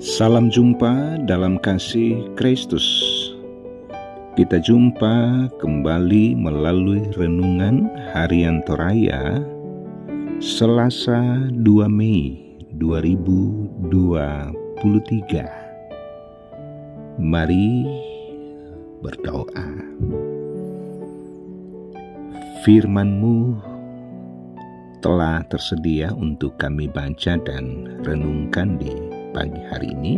Salam jumpa dalam kasih Kristus. Kita jumpa kembali melalui renungan harian Toraya Selasa 2 Mei 2023. Mari berdoa. Firman-Mu telah tersedia untuk kami baca dan renungkan di pagi hari ini.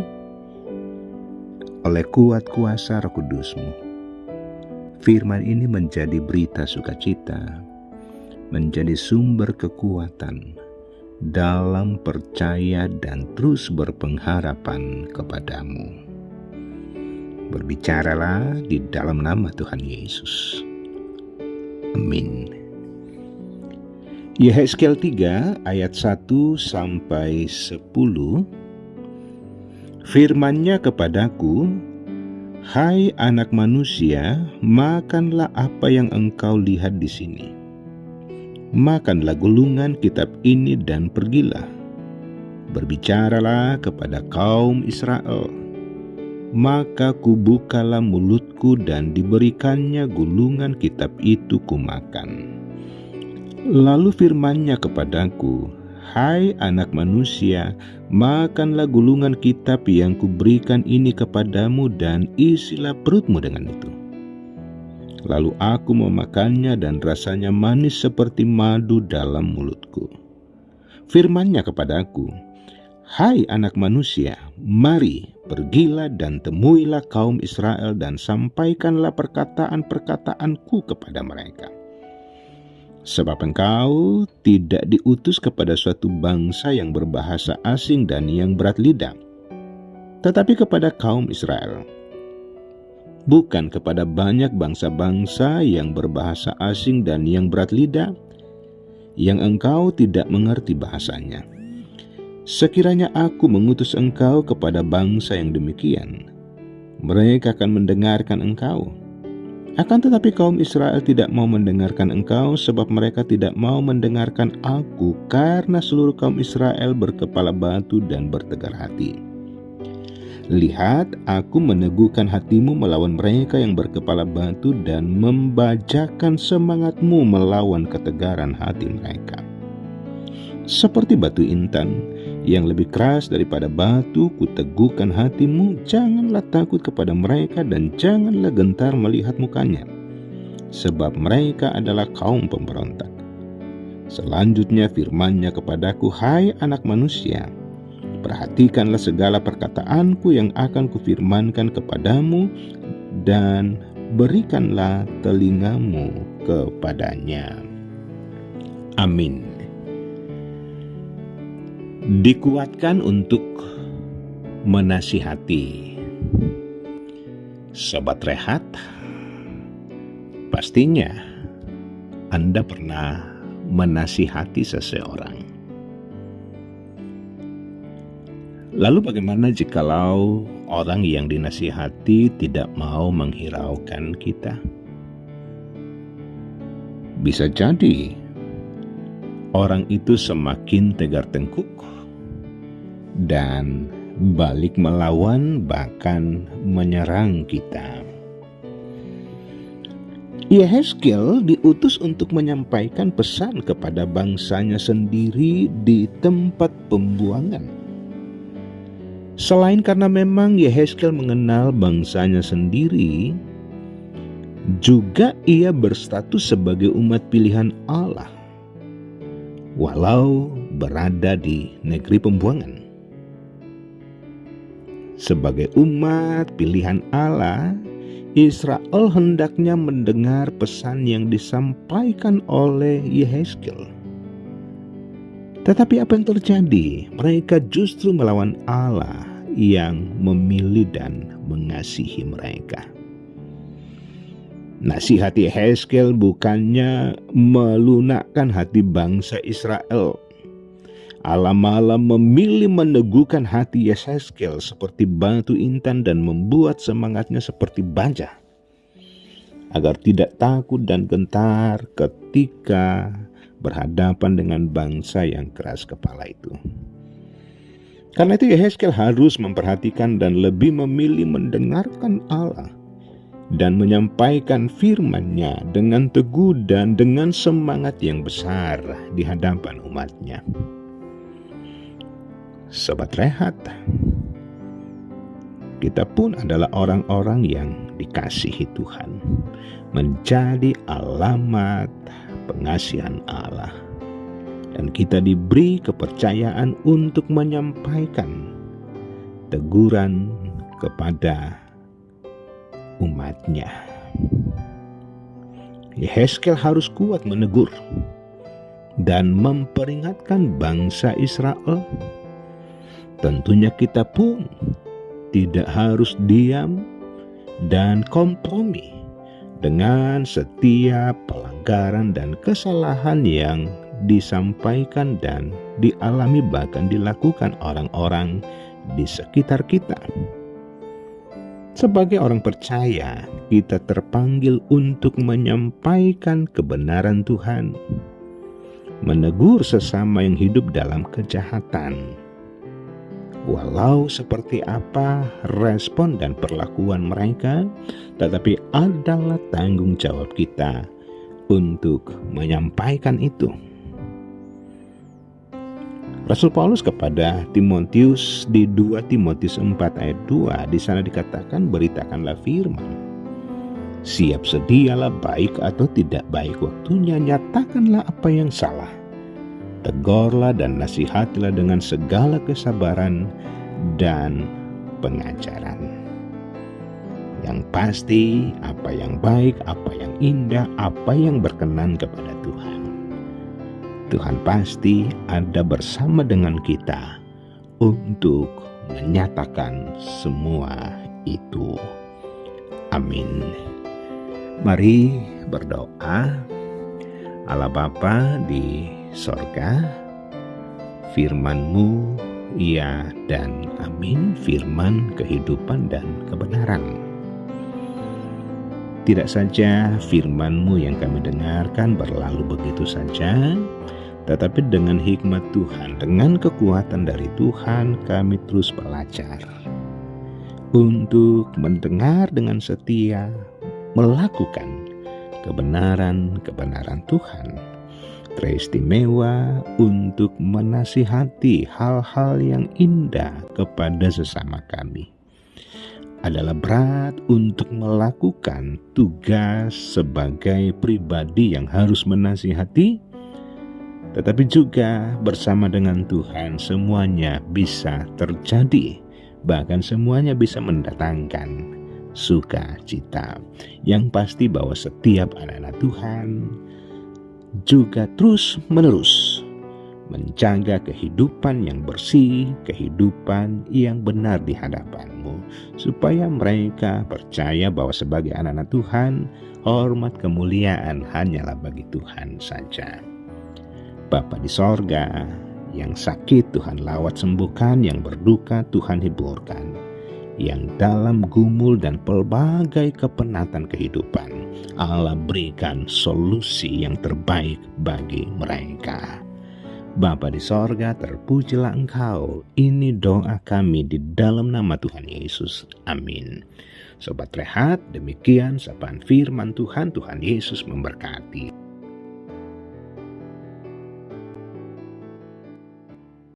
Oleh kuat kuasa Roh Kudus-Mu, firman ini menjadi berita sukacita, menjadi sumber kekuatan dalam percaya dan terus berpengharapan kepadamu. Berbicaralah di dalam nama Tuhan Yesus. Amin. Yehezkiel 3 ayat 1 sampai 10. Firman-Nya kepadaku, "Hai anak manusia, makanlah apa yang engkau lihat di sini. Makanlah gulungan kitab ini dan pergilah. Berbicaralah kepada kaum Israel. Maka kubukalah mulutku dan diberikannya gulungan kitab itu kumakan." Lalu firman-Nya kepadaku, "Hai anak manusia, makanlah gulungan kitab yang kuberikan ini kepadamu dan isilah perutmu dengan itu." Lalu aku memakannya dan rasanya manis seperti madu dalam mulutku. Firman-Nya kepadaku, "Hai anak manusia, mari, pergilah dan temuilah kaum Israel dan sampaikanlah perkataan-perkataanku kepada mereka. Sebab engkau tidak diutus kepada suatu bangsa yang berbahasa asing dan yang berat lidah, tetapi kepada kaum Israel. Bukan kepada banyak bangsa-bangsa yang berbahasa asing dan yang berat lidah, yang engkau tidak mengerti bahasanya. Sekiranya aku mengutus engkau kepada bangsa yang demikian, mereka akan mendengarkan engkau. Akan tetapi kaum Israel tidak mau mendengarkan engkau, sebab mereka tidak mau mendengarkan aku, karena seluruh kaum Israel berkepala batu dan bertegar hati. Lihat, aku meneguhkan hatimu melawan mereka yang berkepala batu dan membajakan semangatmu melawan ketegaran hati mereka. Seperti batu intan yang lebih keras daripada batu, kuteguhkan hatimu. Janganlah takut kepada mereka dan janganlah gentar melihat mukanya, sebab mereka adalah kaum pemberontak. Selanjutnya firman-Nya kepadaku, "Hai anak manusia, perhatikanlah segala perkataanku yang akan kufirmankan kepadamu dan berikanlah telingamu kepadanya." Amin. Dikuatkan untuk menasihati. Sobat Rehat, pastinya Anda pernah menasihati seseorang. Lalu bagaimana jikalau orang yang dinasihati tidak mau menghiraukan kita? Bisa jadi orang itu semakin tegar tengkuk dan balik melawan, bahkan menyerang kita. Yehezkiel diutus untuk menyampaikan pesan kepada bangsanya sendiri di tempat pembuangan. Selain karena memang Yehezkiel mengenal bangsanya sendiri, juga ia berstatus sebagai umat pilihan Allah, walau berada di negeri pembuangan. Sebagai umat pilihan Allah, Israel hendaknya mendengar pesan yang disampaikan oleh Yehezkiel. Tetapi apa yang terjadi? Mereka justru melawan Allah yang memilih dan mengasihi mereka. Nasihat Yehezkiel bukannya melunakkan hati bangsa Israel. Allah malah memilih meneguhkan hati Yehezkiel seperti batu intan dan membuat semangatnya seperti baja, agar tidak takut dan gentar ketika berhadapan dengan bangsa yang keras kepala itu. Karena itu Yehezkiel harus memperhatikan dan lebih memilih mendengarkan Allah dan menyampaikan firman-Nya dengan teguh dan dengan semangat yang besar di hadapan umat-Nya. Sobat Rehat, kita pun adalah orang-orang yang dikasihi Tuhan, menjadi alamat pengasihan Allah. Dan kita diberi kepercayaan untuk menyampaikan teguran kepada umat-Nya. Yehezkiel harus kuat menegur dan memperingatkan bangsa Israel. Tentunya kita pun tidak harus diam dan kompromi dengan setiap pelanggaran dan kesalahan yang disampaikan dan dialami bahkan dilakukan orang-orang di sekitar kita. Sebagai orang percaya, kita terpanggil untuk menyampaikan kebenaran Tuhan, menegur sesama yang hidup dalam kejahatan. Walau seperti apa respon dan perlakuan mereka, tetapi adalah tanggung jawab kita untuk menyampaikan itu. Rasul Paulus kepada Timotius di 2 Timotius 4 ayat 2, di sana dikatakan, beritakanlah firman. Siap sedialah baik atau tidak baik waktunya, nyatakanlah apa yang salah. Tegurlah dan nasihatilah dengan segala kesabaran dan pengajaran. Yang pasti, apa yang baik, apa yang indah, apa yang berkenan kepada Tuhan. Tuhan pasti ada bersama dengan kita untuk menyatakan semua itu. Amin. Mari berdoa. Allah Bapa di sorga, firman-Mu ya dan amin, firman kehidupan dan kebenaran. Tidak saja firman-Mu yang kami dengarkan berlalu begitu saja, tetapi dengan hikmat Tuhan, dengan kekuatan dari Tuhan, kami terus belajar untuk mendengar dengan setia, melakukan kebenaran-kebenaran Tuhan. Teristimewa untuk menasihati hal-hal yang indah kepada sesama kami. Adalah berat untuk melakukan tugas sebagai pribadi yang harus menasihati, tetapi juga bersama dengan Tuhan semuanya bisa terjadi, bahkan semuanya bisa mendatangkan sukacita. Yang pasti bahwa setiap anak-anak Tuhan juga terus menerus menjaga kehidupan yang bersih, kehidupan yang benar di hadapan-Mu, supaya mereka percaya bahwa sebagai anak-anak Tuhan, hormat kemuliaan hanyalah bagi Tuhan saja. Bapa di sorga, yang sakit Tuhan lawat sembuhkan, yang berduka Tuhan hiburkan, yang dalam gumul dan pelbagai kepenatan kehidupan, Allah berikan solusi yang terbaik bagi mereka. Bapa di sorga, terpujilah Engkau. Ini doa kami di dalam nama Tuhan Yesus. Amin. Sobat Rehat, demikian sapaan firman Tuhan. Tuhan Yesus memberkati.